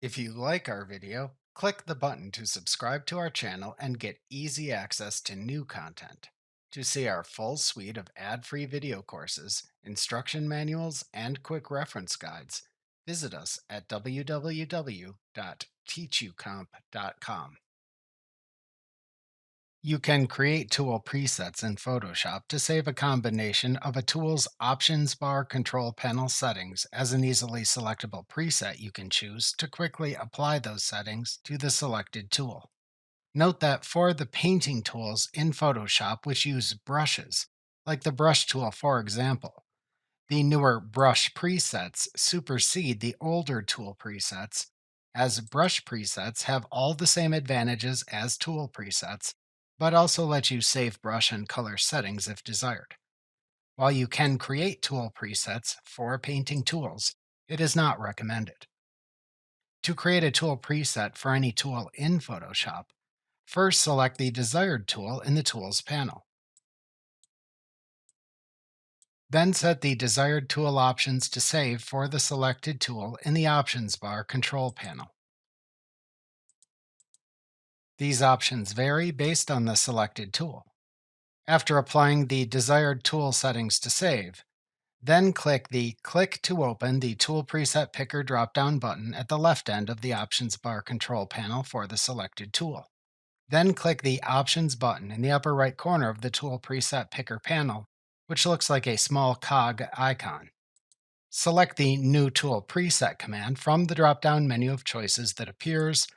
If you like our video, click the button to subscribe to our channel and get easy access to new content. To see our full suite of ad-free video courses, instruction manuals, and quick reference guides, visit us at www.teachucomp.com. You can create tool presets in Photoshop to save a combination of a tool's options bar control panel settings as an easily selectable preset you can choose to quickly apply those settings to the selected tool. Note that for the painting tools in Photoshop which use brushes, like the brush tool for example, the newer brush presets supersede the older tool presets, as brush presets have all the same advantages as tool presets, but also let you save brush and color settings if desired. While you can create tool presets for painting tools, it is not recommended. To create a tool preset for any tool in Photoshop, first select the desired tool in the Tools panel. Then set the desired tool options to save for the selected tool in the Options bar control panel. These options vary based on the selected tool. After applying the desired tool settings to save, then click the Click to open the Tool Preset Picker drop-down button at the left end of the Options bar control panel for the selected tool. Then click the Options button in the upper right corner of the Tool Preset Picker panel, which looks like a small cog icon. Select the New Tool Preset command from the drop-down menu of choices that appears,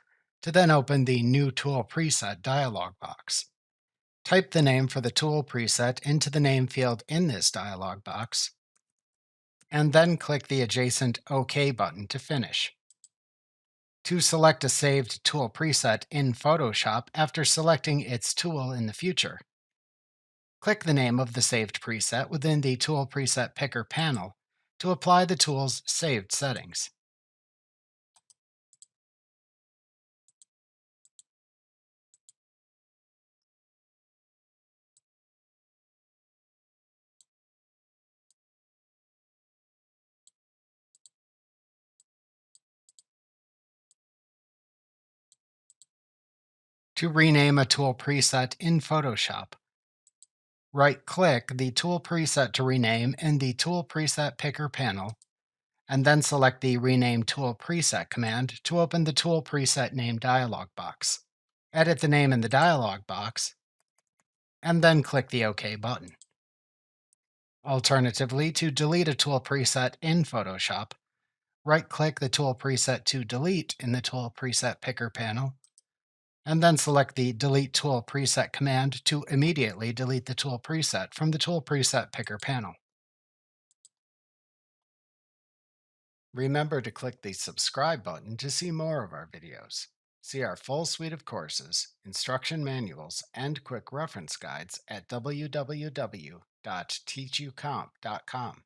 to then open the New Tool Preset dialog box. Type the name for the tool preset into the name field in this dialog box, and then click the adjacent OK button to finish. To select a saved tool preset in Photoshop after selecting its tool in the future, click the name of the saved preset within the Tool Preset Picker panel to apply the tool's saved settings. To rename a tool preset in Photoshop, right-click the tool preset to rename in the Tool Preset Picker panel, and then select the Rename Tool Preset command to open the Tool Preset Name dialog box. Edit the name in the dialog box, and then click the OK button. Alternatively, to delete a tool preset in Photoshop, right-click the tool preset to delete in the Tool Preset Picker panel, and then select the Delete Tool Preset command to immediately delete the tool preset from the Tool Preset Picker panel. Remember to click the subscribe button to see more of our videos. See our full suite of courses, instruction manuals, and quick reference guides at www.teachucomp.com.